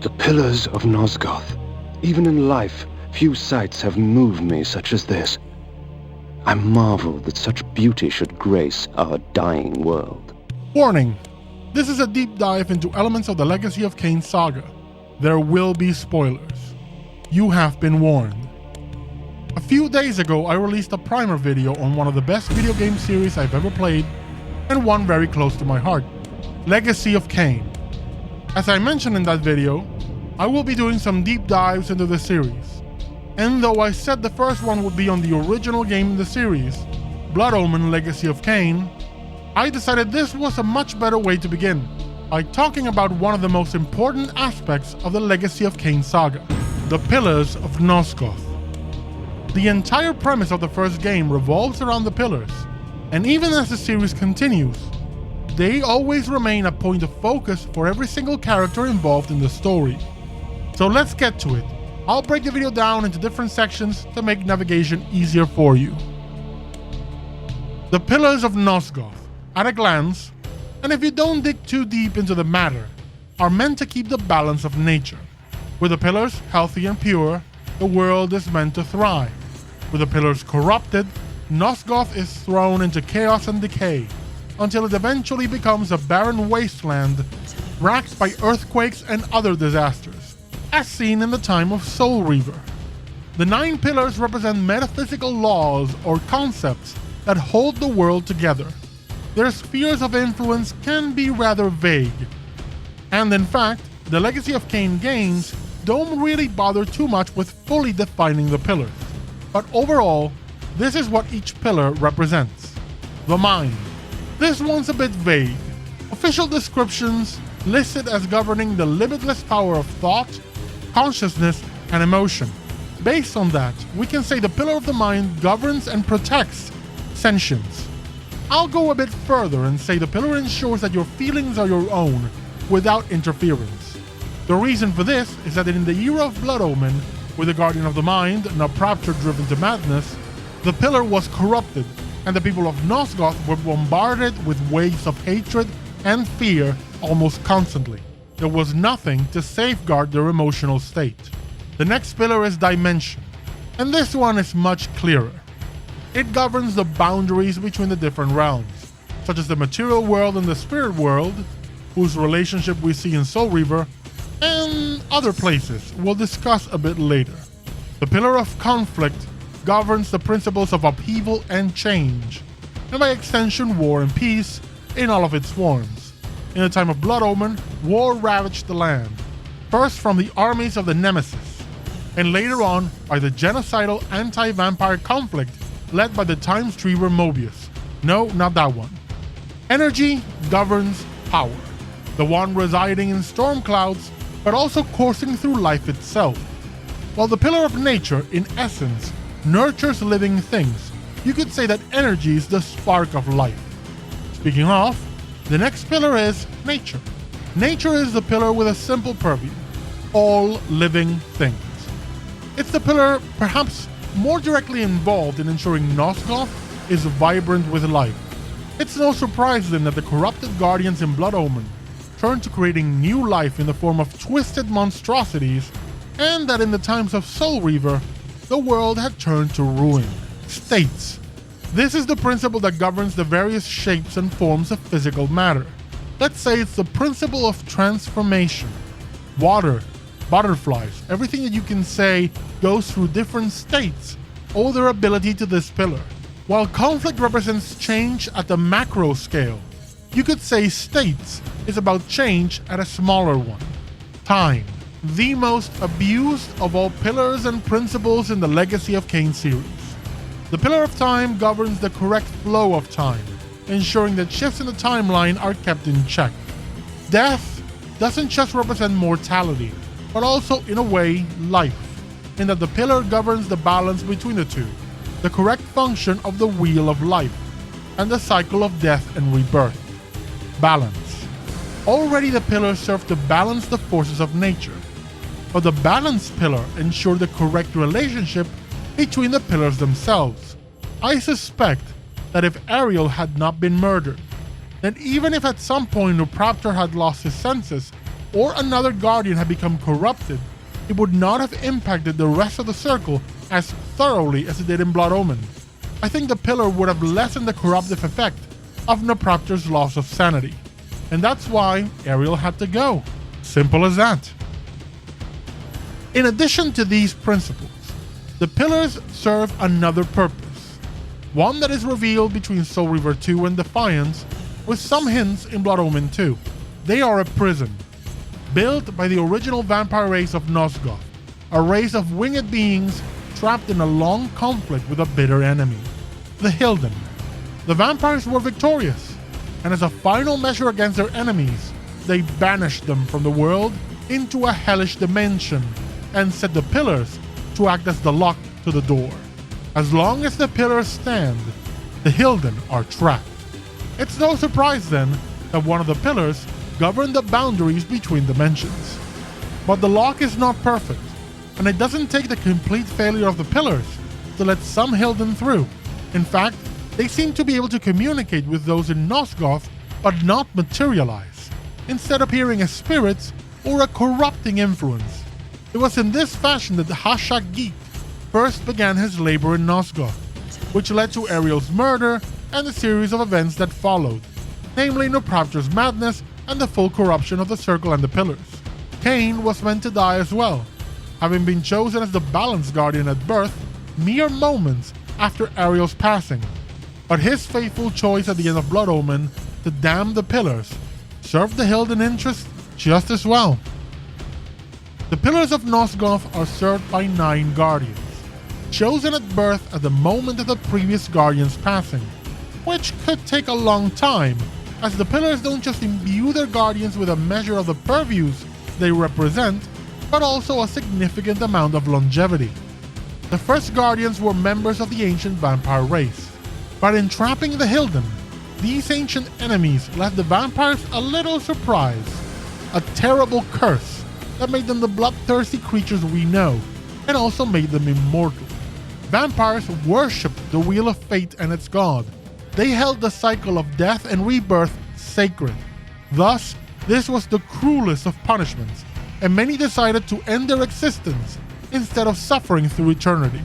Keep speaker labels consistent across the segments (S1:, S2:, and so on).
S1: The Pillars of Nosgoth. Even in life, few sights have moved me such as this. I marvel that such beauty should grace our dying world.
S2: Warning! This is a deep dive into elements of the Legacy of Kain saga. There will be spoilers. You have been warned. A few days ago, I released a primer video on one of the best video game series I've ever played, and one very close to my heart, Legacy of Kain. As I mentioned in that video, I will be doing some deep dives into the series. And though I said the first one would be on the original game in the series, Blood Omen Legacy of Kain, I decided this was a much better way to begin, by talking about one of the most important aspects of the Legacy of Kain saga, the Pillars of Nosgoth. The entire premise of the first game revolves around the pillars, and even as the series continues, they always remain a point of focus for every single character involved in the story. So let's get to it. I'll break the video down into different sections to make navigation easier for you. The Pillars of Nosgoth, at a glance, and if you don't dig too deep into the matter, are meant to keep the balance of nature. With the pillars healthy and pure, the world is meant to thrive. With the pillars corrupted, Nosgoth is thrown into chaos and decay, until it eventually becomes a barren wasteland racked by earthquakes and other disasters, as seen in the time of Soul Reaver. The 9 pillars represent metaphysical laws or concepts that hold the world together. Their spheres of influence can be rather vague, and in fact, the Legacy of Kain games don't really bother too much with fully defining the pillars. But overall, this is what each pillar represents. The mind. This one's a bit vague. Official descriptions list it as governing the limitless power of thought, consciousness, and emotion. Based on that, we can say the pillar of the mind governs and protects sentience. I'll go a bit further and say the pillar ensures that your feelings are your own, without interference. The reason for this is that in the era of Blood Omen, with the Guardian of the Mind, Napraptor driven to madness, the pillar was corrupted, and the people of Nosgoth were bombarded with waves of hatred and fear almost constantly. There was nothing to safeguard their emotional state. The next pillar is Dimension, and this one is much clearer. It governs the boundaries between the different realms, such as the material world and the spirit world, whose relationship we see in Soul Reaver, and other places we'll discuss a bit later. The Pillar of Conflict governs the principles of upheaval and change, and by extension war and peace in all of its forms. In the time of Blood Omen, war ravaged the land, first from the armies of the Nemesis, and later on by the genocidal anti-vampire conflict led by the Time Streamer Mobius. No, not that one. Energy governs power, the one residing in storm clouds, but also coursing through life itself. While the Pillar of Nature, in essence, nurtures living things, you could say that energy is the spark of life. Speaking of, the next pillar is Nature. Nature is the pillar with a simple purview: all living things. It's the pillar perhaps more directly involved in ensuring Nosgoth is vibrant with life. It's no surprise then that the corrupted guardians in Blood Omen turn to creating new life in the form of twisted monstrosities, and that in the times of Soul Reaver, the world had turned to ruin. States. This is the principle that governs the various shapes and forms of physical matter. Let's say it's the principle of transformation. Water, butterflies, everything that you can say goes through different states owe their ability to this pillar. While conflict represents change at the macro scale, you could say states is about change at a smaller one. Time. The most abused of all pillars and principles in the Legacy of Kain series. The Pillar of Time governs the correct flow of time, ensuring that shifts in the timeline are kept in check. Death doesn't just represent mortality, but also, in a way, life, in that the pillar governs the balance between the two, the correct function of the wheel of life, and the cycle of death and rebirth. Balance. Already the pillars serve to balance the forces of nature, but the balance pillar ensures the correct relationship between the pillars themselves. I suspect that if Ariel had not been murdered, then even if at some point Napraptor had lost his senses, or another Guardian had become corrupted, it would not have impacted the rest of the Circle as thoroughly as it did in Blood Omen. I think the Pillar would have lessened the corruptive effect of Nopraptor's loss of sanity. And that's why Ariel had to go. Simple as that. In addition to these principles, the Pillars serve another purpose, one that is revealed between Soul Reaver 2 and Defiance, with some hints in Blood Omen 2. They are a prison, built by the original vampire race of Nosgoth, a race of winged beings trapped in a long conflict with a bitter enemy, the Hilden. The vampires were victorious, and as a final measure against their enemies, they banished them from the world into a hellish dimension and set the Pillars to act as the lock to the door. As long as the Pillars stand, the Hilden are trapped. It's no surprise then that one of the Pillars govern the boundaries between dimensions. But the lock is not perfect, and it doesn't take the complete failure of the Pillars to let some Hilden through. In fact, they seem to be able to communicate with those in Nosgoth but not materialize, instead appearing as spirits or a corrupting influence. It was in this fashion that Hashak first began his labor in Nosgoth, which led to Ariel's murder and the series of events that followed, namely Nopraptor's madness and the full corruption of the Circle and the Pillars. Kain was meant to die as well, having been chosen as the Balance Guardian at birth mere moments after Ariel's passing, but his faithful choice at the end of Blood Omen to damn the Pillars served the Hilden interest just as well. The Pillars of Nosgoth are served by 9 Guardians, chosen at birth at the moment of the previous Guardian's passing, which could take a long time, as the Pillars don't just imbue their Guardians with a measure of the purviews they represent, but also a significant amount of longevity. The first Guardians were members of the ancient vampire race, but in trapping the Hilden, these ancient enemies left the vampires a little surprised, a terrible curse that made them the bloodthirsty creatures we know, and also made them immortal. Vampires worshipped the Wheel of Fate and its god. They held the cycle of death and rebirth sacred. Thus, this was the cruelest of punishments, and many decided to end their existence instead of suffering through eternity.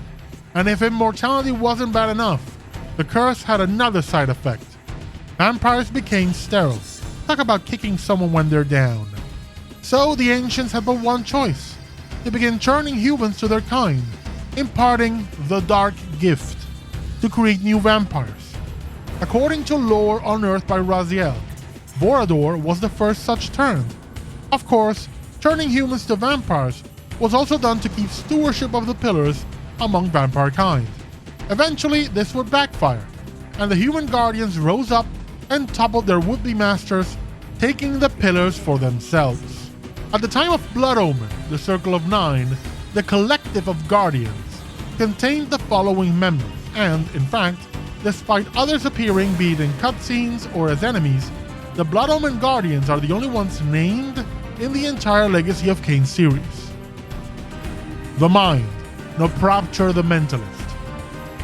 S2: And if immortality wasn't bad enough, the curse had another side effect. Vampires became sterile. Talk about kicking someone when they're down. So the ancients had but one choice. They began turning humans to their kind, imparting the Dark Gift to create new vampires. According to lore unearthed by Raziel, Borador was the first such turn. Of course, turning humans to vampires was also done to keep stewardship of the Pillars among vampire kind. Eventually, this would backfire, and the human Guardians rose up and toppled their would-be masters, taking the Pillars for themselves. At the time of Blood Omen, the Circle of 9, the collective of Guardians contained the following members, and, in fact, despite others appearing be it in cutscenes or as enemies, the Blood Omen Guardians are the only ones named in the entire Legacy of Kain series. The Mind, Nopraptor the Mentalist.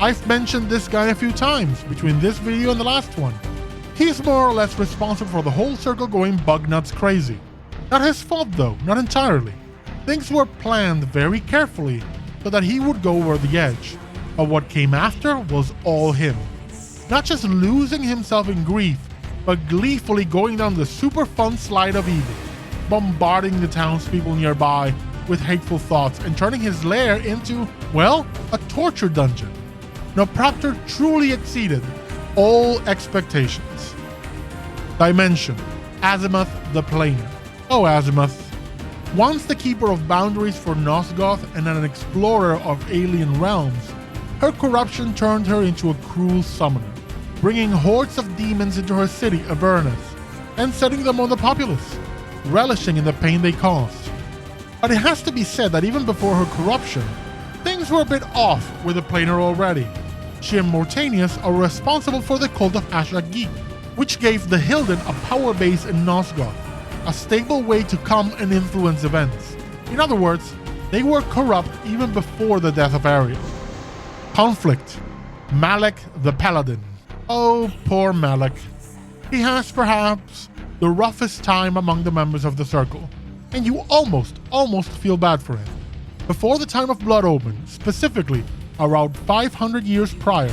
S2: I've mentioned this guy a few times between this video and the last one. He's more or less responsible for the whole Circle going bug nuts crazy. Not his fault though, not entirely. Things were planned very carefully so that he would go over the edge, but what came after was all him. Not just losing himself in grief, but gleefully going down the super fun slide of evil, bombarding the townspeople nearby with hateful thoughts and turning his lair into, well, a torture dungeon. Nopraptor truly exceeded all expectations. Dimension, Azimuth the Planer. Oh Azimuth. Once the keeper of boundaries for Nosgoth and an explorer of alien realms, her corruption turned her into a cruel summoner, bringing hordes of demons into her city, Avernus, and setting them on the populace, relishing in the pain they caused. But it has to be said that even before her corruption, things were a bit off with the Planer already. She and Mortanius are responsible for the cult of Ashak, which gave the Hilden a power base in Nosgoth, a stable way to come and influence events. In other words, they were corrupt even before the death of Ariel. Conflict. Malek the Paladin. Oh, poor Malek. He has perhaps the roughest time among the members of the Circle. and you almost feel bad for him. Before the time of Blood Omen, specifically around 500 years prior,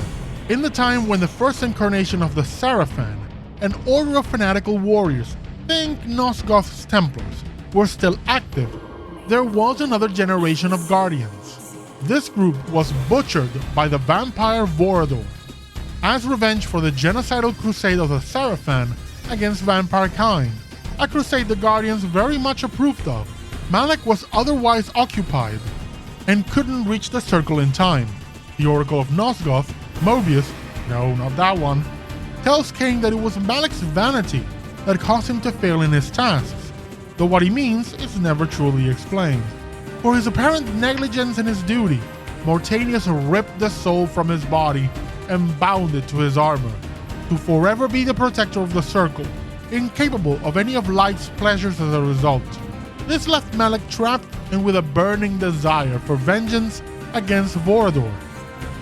S2: in the time when the first incarnation of the Sarafan, an order of fanatical warriors, think Nosgoth's Templars, were still active, there was another generation of Guardians. This group was butchered by the vampire Vorador. As revenge for the genocidal crusade of the Sarafan against vampire Kain, a crusade the Guardians very much approved of, Malek was otherwise occupied and couldn't reach the circle in time. The Oracle of Nosgoth, Mobius, no, not that one, tells Kain that it was Malek's vanity that caused him to fail in his tasks, though what he means is never truly explained. For his apparent negligence in his duty, Mortanius ripped the soul from his body and bound it to his armor, to forever be the protector of the Circle, incapable of any of life's pleasures as a result. This left Malek trapped and with a burning desire for vengeance against Vorador,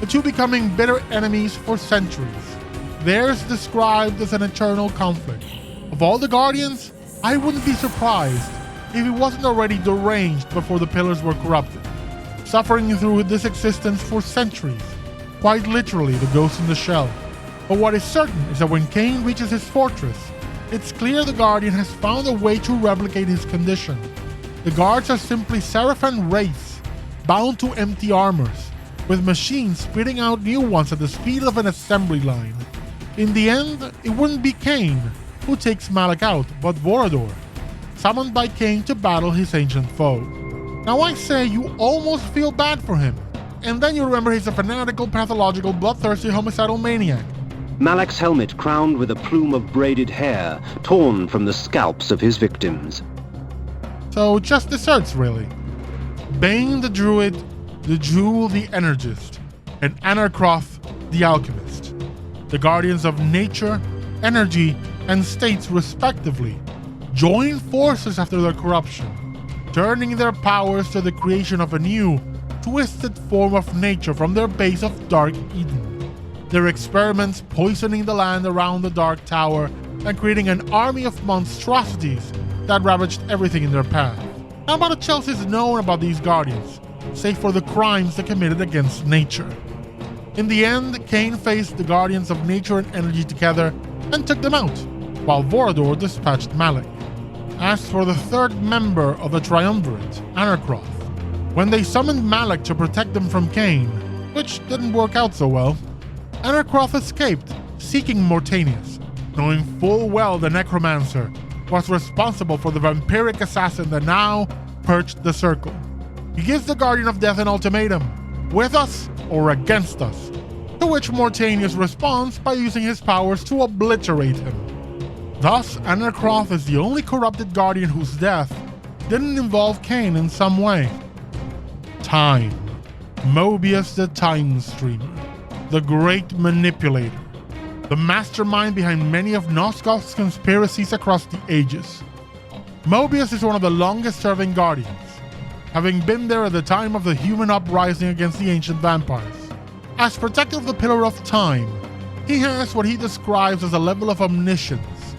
S2: the two becoming bitter enemies for centuries. Theirs described as an eternal conflict. Of all the Guardians, I wouldn't be surprised if he wasn't already deranged before the Pillars were corrupted, suffering through this existence for centuries, quite literally the ghost in the shell. But what is certain is that when Kain reaches his fortress, it's clear the Guardian has found a way to replicate his condition. The guards are simply Sarafan wraiths, bound to empty armors, with machines spitting out new ones at the speed of an assembly line. In the end, it wouldn't be Kain who takes Malek out, but Vorador, summoned by Kain to battle his ancient foe. Now I say you almost feel bad for him, and then you remember he's a fanatical, pathological, bloodthirsty, homicidal maniac.
S1: Malek's helmet crowned with a plume of braided hair, torn from the scalps of his victims.
S2: So just desserts, really. Bane the Druid, the Jewel the Energist, and Anarkroth the Alchemist. The guardians of nature, energy, and states respectively, join forces after their corruption, turning their powers to the creation of a new, twisted form of nature from their base of Dark Eden. Their experiments poisoning the land around the Dark Tower and creating an army of monstrosities that ravaged everything in their path. Not much else is known about these guardians, save for the crimes they committed against nature. In the end, Kain faced the guardians of nature and energy together and took them out, while Vorador dispatched Malek. As for the third member of the Triumvirate, Anarkroth, when they summoned Malek to protect them from Kain, which didn't work out so well, Anarkroth escaped, seeking Mortanius, knowing full well the Necromancer was responsible for the vampiric assassin that now perched the Circle. He gives the Guardian of Death an ultimatum, with us or against us, to which Mortanius responds by using his powers to obliterate him. Thus, Anarkroth is the only corrupted Guardian whose death didn't involve Kain in some way. Time. Mobius the Time Streamer, the Great Manipulator, the mastermind behind many of Nosgoth's conspiracies across the ages. Mobius is one of the longest-serving Guardians, having been there at the time of the human uprising against the ancient vampires. As protector of the Pillar of Time, he has what he describes as a level of omniscience,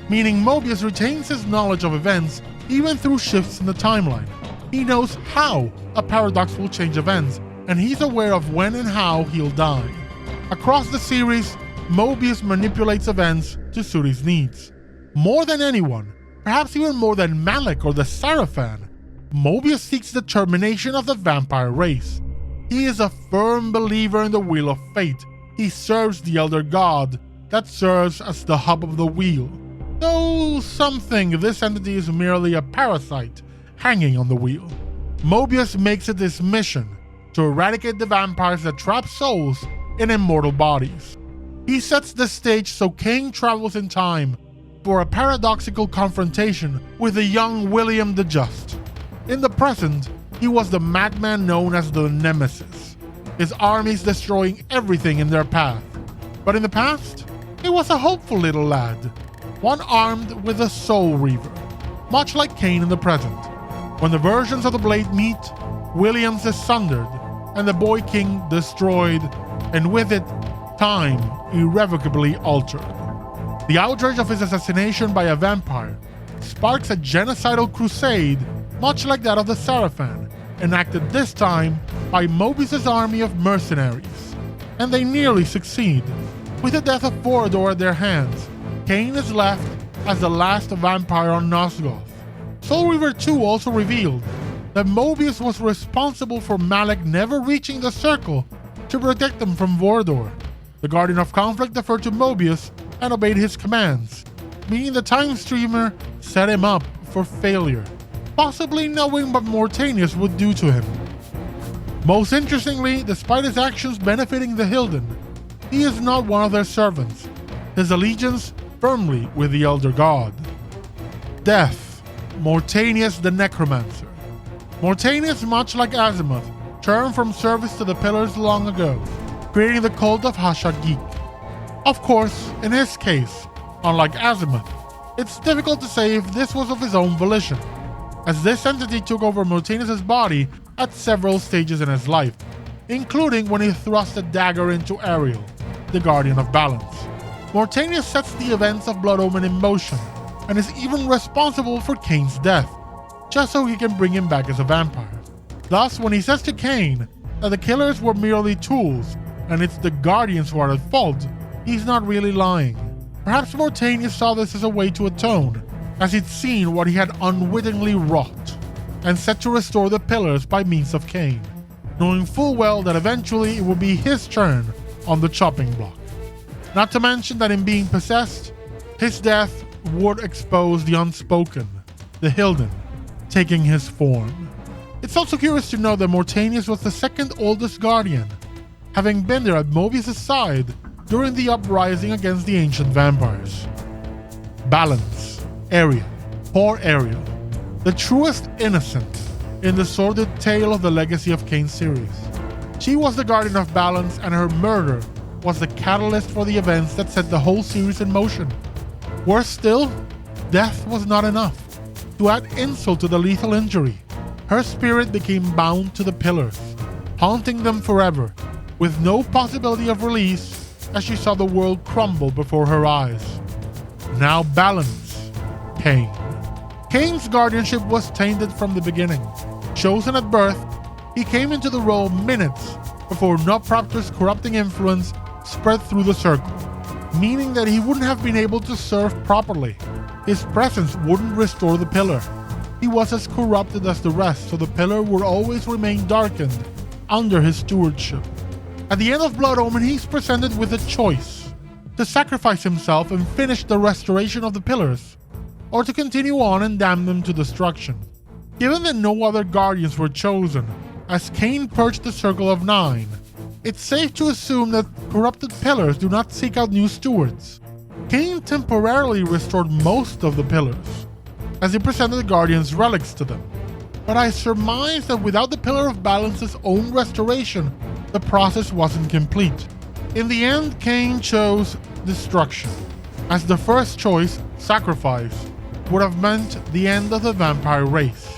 S2: meaning Mobius retains his knowledge of events even through shifts in the timeline. He knows how a paradox will change events, and he's aware of when and how he'll die. Across the series, Mobius manipulates events to suit his needs. More than anyone, perhaps even more than Malek or the Sarafan, Mobius seeks the termination of the vampire race. He is a firm believer in the Wheel of Fate. He serves the Elder God that serves as the hub of the wheel, though some think this entity is merely a parasite hanging on the wheel. Mobius makes it his mission to eradicate the vampires that trap souls in immortal bodies. He sets the stage so Kain travels in time for a paradoxical confrontation with the young William the Just. In the present, he was the madman known as the Nemesis, his armies destroying everything in their path. But in the past, he was a hopeful little lad, one armed with a Soul Reaver, much like Kain in the present. When the versions of the blade meet, Williams is sundered, and the Boy King destroyed, and with it, time irrevocably altered. The outrage of his assassination by a vampire sparks a genocidal crusade much like that of the Sarafan, enacted this time by Mobius's army of mercenaries. And they nearly succeed. With the death of Vorador at their hands, Kain is left as the last vampire on Nosgoth. Soul Reaver 2 also revealed that Mobius was responsible for Malek never reaching the Circle to protect them from Vorador. The Guardian of Conflict deferred to Mobius and obeyed his commands, meaning the Time Streamer set him up for failure, possibly knowing what Mortanius would do to him. Most interestingly, despite his actions benefiting the Hilden, he is not one of their servants, his allegiance firmly with the Elder God. Death. Mortanius the Necromancer. Mortanius, much like Azimuth, turned from service to the Pillars long ago, creating the cult of Hashagik. Of course, in his case, unlike Azimuth, it's difficult to say if this was of his own volition, as this entity took over Mortanius' body at several stages in his life, including when he thrust a dagger into Ariel, the Guardian of Balance. Mortanius sets the events of Blood Omen in motion, and is even responsible for Kain's death, just so he can bring him back as a vampire. Thus, when he says to Kain that the killers were merely tools, and it's the Guardians who are at fault, he's not really lying. Perhaps Mortanius saw this as a way to atone, as he'd seen what he had unwittingly wrought, and set to restore the Pillars by means of Kain, knowing full well that eventually it would be his turn on the chopping block. Not to mention that in being possessed, his death would expose the unspoken, the Hilden, taking his form. It's also curious to know that Mortanius was the second oldest Guardian, having been there at Mobius' side during the uprising against the ancient vampires. Balance. Ariel. Poor Ariel. The truest innocent in the sordid tale of the Legacy of Kain series. She was the Guardian of Balance, and her murder was the catalyst for the events that set the whole series in motion. Worse still, death was not enough. To add insult to the lethal injury, her spirit became bound to the Pillars, haunting them forever, with no possibility of release as she saw the world crumble before her eyes. Now balance. Kain. Kain's guardianship was tainted from the beginning. Chosen at birth, he came into the role minutes before Nopropter's corrupting influence spread through the Circle, meaning that he wouldn't have been able to serve properly. His presence wouldn't restore the Pillar. He was as corrupted as the rest, so the Pillar would always remain darkened under his stewardship. At the end of Blood Omen, he's presented with a choice: to sacrifice himself and finish the restoration of the Pillars, or to continue on and damn them to destruction. Given that no other Guardians were chosen, as Kain purged the Circle of Nine, it's safe to assume that corrupted Pillars do not seek out new stewards. Kain temporarily restored most of the Pillars, as he presented the Guardians' relics to them. But I surmise that without the Pillar of Balance's own restoration, the process wasn't complete. In the end, Kain chose destruction, as the first choice, sacrifice, would have meant the end of the vampire race.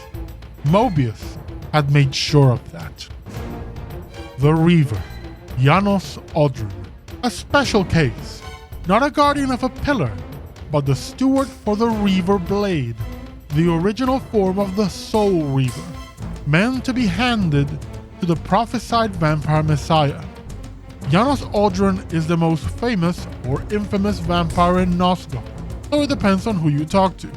S2: Mobius had made sure of that. The Reaver, Janos Odrun, a special case, not a guardian of a pillar, but the steward for the Reaver Blade, the original form of the Soul Reaver, meant to be handed to the prophesied vampire messiah. Janos Odrun is the most famous or infamous vampire in Nosgoth, though it depends on who you talk to.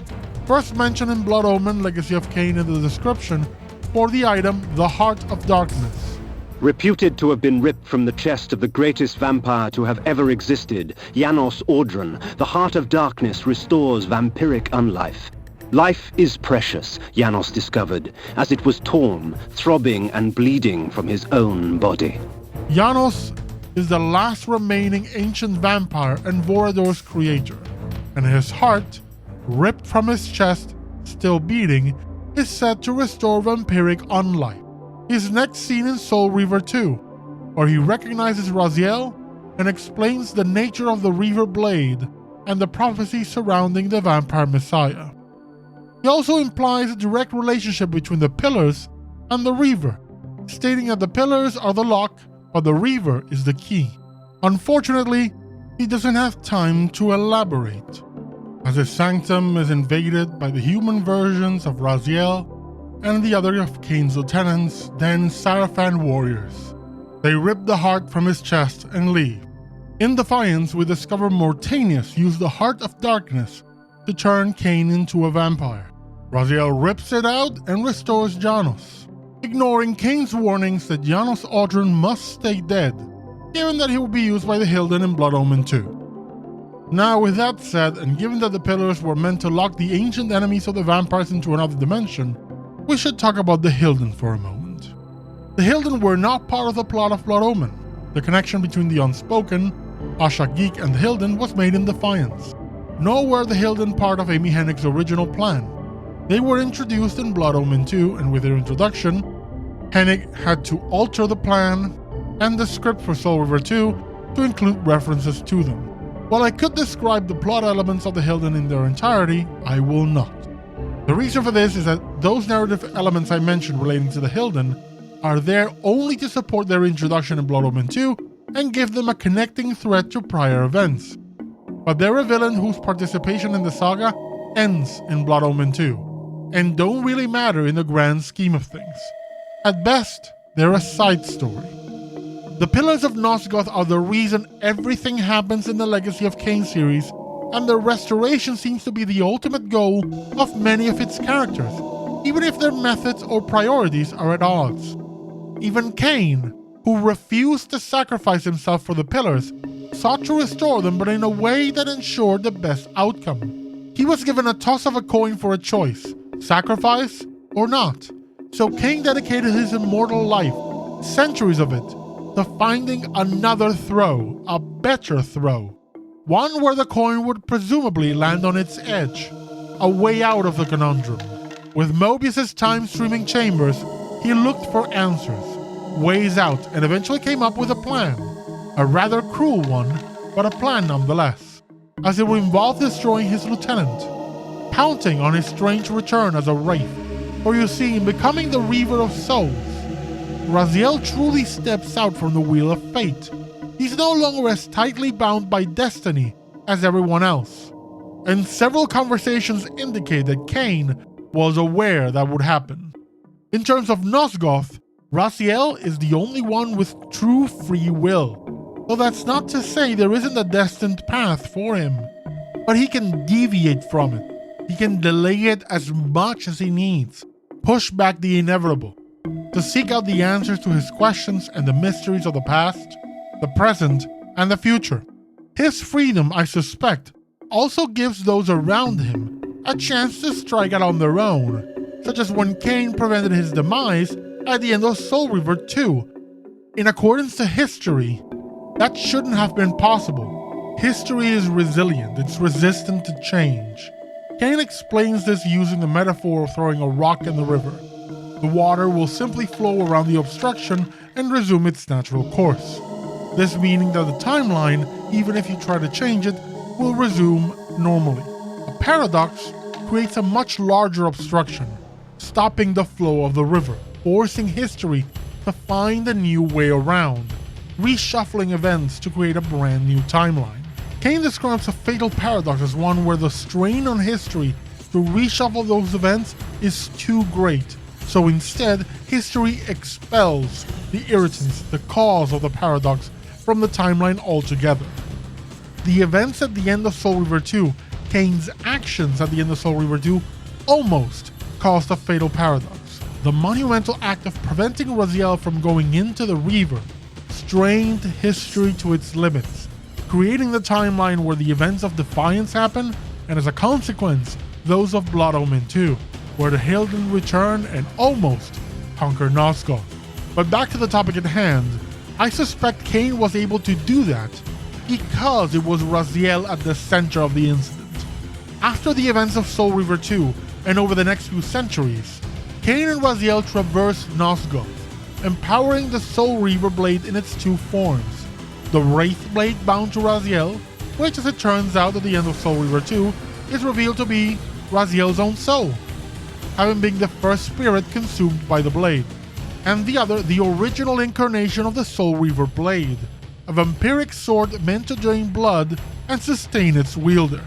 S2: First mentioned in Blood Omen, Legacy of Kain in the description for the item the Heart of Darkness.
S1: Reputed to have been ripped from the chest of the greatest vampire to have ever existed, Janos Odrun, the Heart of Darkness restores vampiric unlife. Life is precious, Janos discovered, as it was torn, throbbing and bleeding from his own body.
S2: Janos is the last remaining ancient vampire and Vorador's creator, and his heart, ripped from his chest, still beating, is said to restore vampiric unlife. He is next seen in Soul Reaver 2, where he recognizes Raziel and explains the nature of the Reaver Blade and the prophecy surrounding the vampire messiah. He also implies a direct relationship between the Pillars and the Reaver, stating that the Pillars are the lock, but the Reaver is the key. Unfortunately, he doesn't have time to elaborate. as his sanctum is invaded by the human versions of Raziel and the other of Kain's lieutenants, then Sarafan warriors. They rip the heart from his chest and leave. In defiance, we discover Mortanius used the Heart of Darkness to turn Kain into a vampire. Raziel rips it out and restores Janos, ignoring Kain's warnings that Janos Audron must stay dead, given that he will be used by the Hilden in Blood Omen 2. Now, with that said, and given that the Pillars were meant to lock the ancient enemies of the vampires into another dimension, we should talk about the Hilden for a moment. The Hilden were not part of the plot of Blood Omen. The connection between the Unspoken, Ashak Geek, and the Hilden was made in defiance. Nor were the Hilden part of Amy Hennig's original plan. They were introduced in Blood Omen 2, and with their introduction, Hennig had to alter the plan and the script for Soul River 2 to include references to them. While I could describe the plot elements of the Hilden in their entirety, I will not. The reason for this is that those narrative elements I mentioned relating to the Hilden are there only to support their introduction in Blood Omen 2 and give them a connecting thread to prior events. But they're a villain whose participation in the saga ends in Blood Omen 2, and don't really matter in the grand scheme of things. At best, they're a side story. The Pillars of Nosgoth are the reason everything happens in the Legacy of Kain series, and their restoration seems to be the ultimate goal of many of its characters, even if their methods or priorities are at odds. Even Kain, who refused to sacrifice himself for the Pillars, sought to restore them, but in a way that ensured the best outcome. He was given a toss of a coin for a choice, sacrifice or not. So Kain dedicated his immortal life, centuries of it, to finding another throw, a better throw. One where the coin would presumably land on its edge, a way out of the conundrum. With Mobius's time-streaming chambers, he looked for answers, ways out, and eventually came up with a plan. A rather cruel one, but a plan nonetheless, as it would involve destroying his lieutenant, pouncing on his strange return as a wraith, or you see him becoming the Reaver of Souls. Raziel truly steps out from the wheel of fate. He's no longer as tightly bound by destiny as everyone else, and several conversations indicate that Kain was aware that would happen. In terms of Nosgoth, Raziel is the only one with true free will, though that's not to say there isn't a destined path for him, but he can deviate from it. He can delay it as much as he needs, push back the inevitable, to seek out the answers to his questions and the mysteries of the past, the present, and the future. His freedom, I suspect, also gives those around him a chance to strike out on their own, such as when Kain prevented his demise at the end of Soul River 2. In accordance to history, that shouldn't have been possible. History is resilient, it's resistant to change. Kain explains this using the metaphor of throwing a rock in the river. The water will simply flow around the obstruction and resume its natural course. This meaning that the timeline, even if you try to change it, will resume normally. A paradox creates a much larger obstruction, stopping the flow of the river, forcing history to find a new way around, reshuffling events to create a brand new timeline. Kain describes a fatal paradox as one where the strain on history to reshuffle those events is too great, so instead, history expels the irritants, the cause of the paradox, from the timeline altogether. The events at the end of Soul River 2, Kain's actions at the end of Soul River 2, almost caused a fatal paradox. The monumental act of preventing Raziel from going into the Reaver strained history to its limits, creating the timeline where the events of Defiance happen, and as a consequence, those of Blood Omen 2, where the Hilden return and almost conquer Nosgoth. But back to the topic at hand, I suspect Kain was able to do that because it was Raziel at the center of the incident. After the events of Soul River 2, and over the next few centuries, Kain and Raziel traverse Nosgoth, empowering the Soul Reaver blade in its two forms. The Wraith blade bound to Raziel, which as it turns out at the end of Soul River 2, is revealed to be Raziel's own soul, having been the first spirit consumed by the blade, and the other the original incarnation of the Soul Reaver blade, a vampiric sword meant to drain blood and sustain its wielder.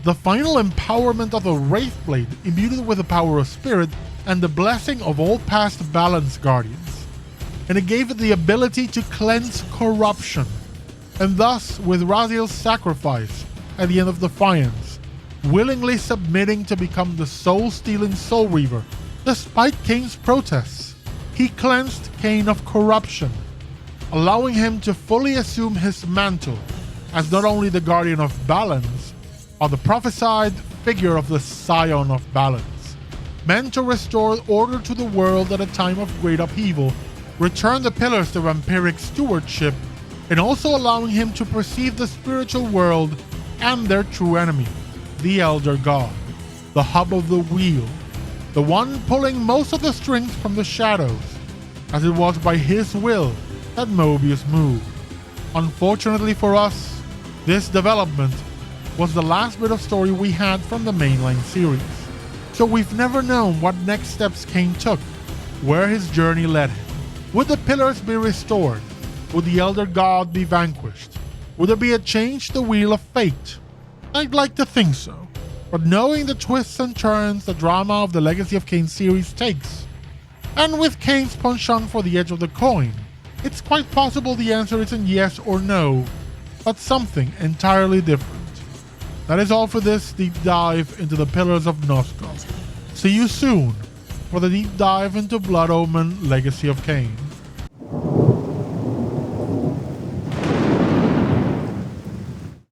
S2: the final empowerment of the Wraithblade imbued with the power of spirit and the blessing of all past Balance Guardians, and it gave it the ability to cleanse corruption, and thus, with Raziel's sacrifice at the end of Defiance, willingly submitting to become the soul-stealing Soul Reaver, despite Kain's protests, he cleansed Kain of corruption, allowing him to fully assume his mantle as not only the Guardian of Balance, but the prophesied figure of the Scion of Balance, meant to restore order to the world at a time of great upheaval, return the Pillars to vampiric stewardship, and also allowing him to perceive the spiritual world and their true enemy, the Elder God, the hub of the wheel, the one pulling most of the strings from the shadows, as it was by his will that Mobius moved. Unfortunately for us, this development was the last bit of story we had from the mainline series, so we've never known what next steps Kain took, where his journey led him. Would the Pillars be restored? Would the Elder God be vanquished? Would there be a change to the Wheel of Fate? I'd like to think so, but knowing the twists and turns the drama of the Legacy of Kain series takes, and with Kain's penchant for the edge of the coin, it's quite possible the answer isn't yes or no, but something entirely different. That is all for this deep dive into the Pillars of Nosgoth. See you soon for the deep dive into Blood Omen Legacy of Kain.